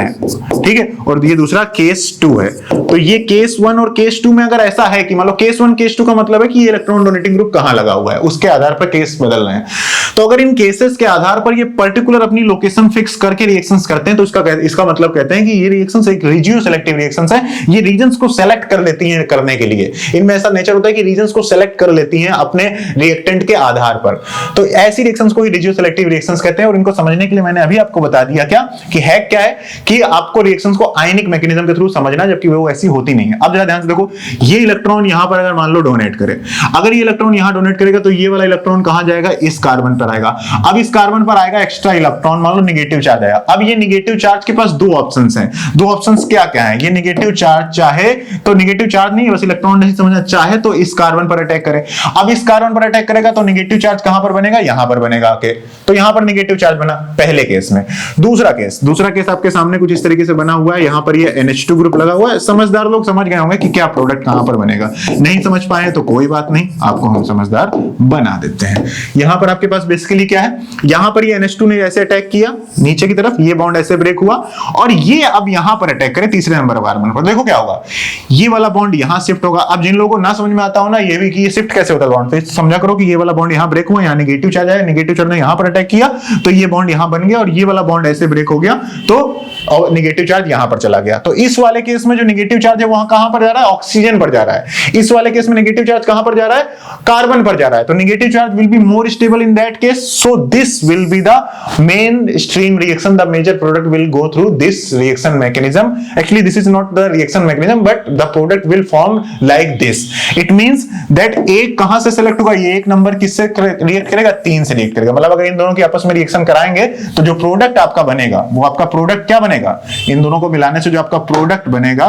है, ठीक है, और ये दूसरा केस 2 है। तो ये केस 1 और केस 2 में अगर ऐसा है कि मान लो केस 1 केस 2 का मतलब है कि ये इलेक्ट्रॉन डोनेटिंग ग्रुप कहां लगा हुआ है, उसके आधार पर केस बदल रहे हैं। तो अगर इन केसेस के आधार पर ये पर्टिकुलर अपनी लोकेशन फिक्स करके रिएक्शंस करते हैं, तो इसका मतलब कहते हैं कि ये रिएक्शंस एक रेजियो सेलेक्टिव रिएक्शंस है। ये रीजंस को सेलेक्ट कर लेती हैं करने के लिए। इनमें ऐसा नेचर होता है कि रीजंस को सेलेक्ट कर लेती हैं अपने रिएक्टेंट के आधार पर। तो ऐसी रिएक्शंस को ही रेडियोसेलेक्टिव रिएक्शंस कहते हैं। और इनको समझने के लिए मैंने अभी आपको बता दिया क्या कि हैक क्या है, कि आपको रिएक्शंस को आयनिक मैकेनिज्म के थ्रू समझना, जबकि वो ऐसी होती नहीं है। अब जरा ध्यान से देखो, ये इलेक्ट्रॉन यहां पर अगर मान लो डोनेट करे, अगर ये इलेक्ट्रॉन यहां डोनेट करेगा तो ये वाला इलेक्ट्रॉन कहां जाएगा, इस कार्बन पर आएगा। अब इस कार्बन पर आएगा एक्स्ट्रा इलेक्ट्रॉन, मान लो नेगेटिव चार्ज आया। अब ये नेगेटिव चार्ज के पास दो ऑप्शंस हैं। दो ऑप्शंस क्या क्या है, ये नेगेटिव चार्ज चाहे तो नेगेटिव चार्ज नहीं, बस इलेक्ट्रॉन नहीं समझना, चाहे तो इस कार्बन पर अटैक करे। अब इस कार्बन पर अटैक करेगा तो नेगेटिव चार्ज कहां पर बनेगा, यहां पर बनेगा आके, तो यहां पर नेगेटिव चार्ज बना पहले केस में। दूसरा केस आपके सामने कुछ इस तरीके से बना हुआ है, यहां पर ये NH2 ग्रुप लगा हुआ है। समझदार लोग समझ गए होंगे कि क्या प्रोडक्ट कहां पर बनेगा। नहीं समझ पाए तो कोई बात नहीं, आपको हम समझदार बना देते हैं। यहां पर आपके पास बेसिकली क्या है, यहां पर ये NH2 ने ऐसे अटैक किया नीचे की तरफ, ये बॉन्ड ऐसे ब्रेक हुआ और ये अब यहां पर अटैक करे तीसरे नंबर कार्बन पर। देखो क्या होगा, ये वाला बॉन्ड यहां शिफ्ट होगा। अब जिन लोगों को ना समझ में आता हो ना ये भी कि ये शिफ्ट कैसे होता है बॉन्ड, तो समझा करो कि ये वाला बॉन्ड यहां ब्रेक हुआ, यहां नेगेटिव चार्ज आया, नेगेटिव चार्ज ने यहां पर अटैक किया तो ये बॉन्ड यहां बन गया और ये वाला बॉन्ड ऐसे ब्रेक हो गया तो और नेगेटिव चार्ज यहां पर चला गया। तो इस वाले केस में जो नेगेटिव चार्ज है वहां कहां पर जा रहा है, ऑक्सीजन पर जा रहा है। इस वाले केस में नेगेटिव चार्ज कहां पर जा रहा है, कार्बन पर जा रहा है। तो negative charge will be more stable in that case, so this will be the main stream reaction, the major product will go through this reaction mechanism. Actually this is not the reaction mechanism but the product will form like this. It means that एक कहां से select होगा, ये एक number किससे react करेगा, 3 से react करेगा। मतलब अगर इन दोनों की आपस में रिएक्शन कराएंगे तो जो प्रोडक्ट आपका बनेगा वो आपका प्रोडक्ट क्या बनेगा, इन दोनों को मिलाने से जो आपका प्रोडक्ट बनेगा,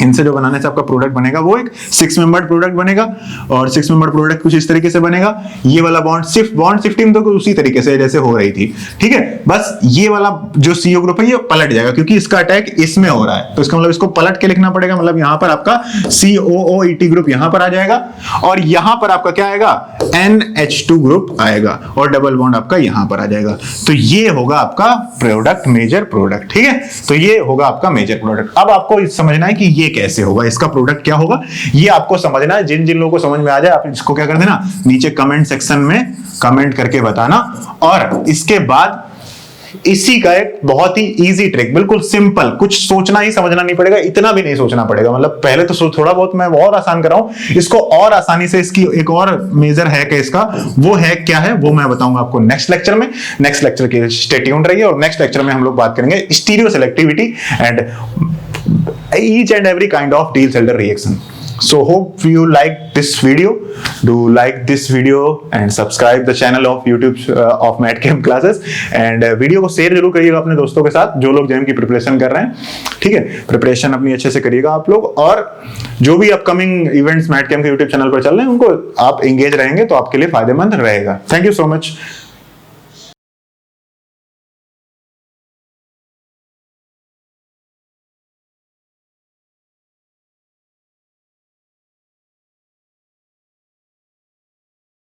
इनसे जो बनाने से आपका प्रोडक्ट बनेगा वो एक 6 मेंबर्ड प्रोडक्ट बनेगा। और 6 मेंबर्ड प्रोडक्ट कुछ इस तरीके से बनेगा। ये वाला बॉन्ड शिफ्टिंग तो उसी तरीके से जैसे हो रही थी, ठीक है। बस ये वाला जो CO ग्रुप है ये पलट जाएगा क्योंकि इसका अटैक इसमें हो रहा है, तो इसका मतलब इसको पलट के लिखना पड़ेगा। मतलब यहां पर आपका COOET ग्रुप यहां पर आ जाएगा और यहां पर आपका क्या आएगा, NH2 ग्रुप आएगा और डबल बॉन्ड आपका यहां पर आ जाएगा। तो ये होगा आपका प्रोडक्ट, मेजर प्रोडक्ट, ठीक है। तो ये होगा आपका मेजर प्रोडक्ट। अब आपको समझना है कि ये कैसे होगा, इसका प्रोडक्ट क्या होगा, ये आपको समझना है। जिन जिन लोगों को समझ में आ जाए आप इसको क्या कर देना, नीचे कमेंट सेक्शन में कमेंट करके बताना। और इसके बाद इसी का एक बहुत ही इजी ट्रिक, बिल्कुल सिंपल, कुछ सोचना ही समझना नहीं पड़ेगा, इतना भी नहीं सोचना पड़ेगा। मतलब पहले तो थोड़ा बहुत मैं और आसान कर रहा हूं, इसको और आसानी से, इसकी एक और मेजर हैक है इसका, वो हैक क्या है वो मैं बताऊंगा आपको नेक्स्ट लेक्चर में। नेक्स्ट लेक्चर के स्टे ट्यून्ड रहिए और नेक्स्ट लेक्चर में हम लोग बात करेंगे stereo selectivity and each and every kind of Diels-Alder reaction. So hope you like this video. Do like this video and subscribe the channel of YouTube of MATCAM classes. And video को share जरूर करिएगा अपने दोस्तों के साथ जो लोग GeM की प्रिपरेशन कर रहे हैं, ठीक है। प्रिपरेशन अपनी अच्छे से करिएगा आप लोग, और जो भी अपकमिंग इवेंट्स MATCAM के YouTube चैनल पर चल रहे हैं उनको आप एंगेज रहेंगे तो आपके लिए फायदेमंद रहेगा। Thank you so much.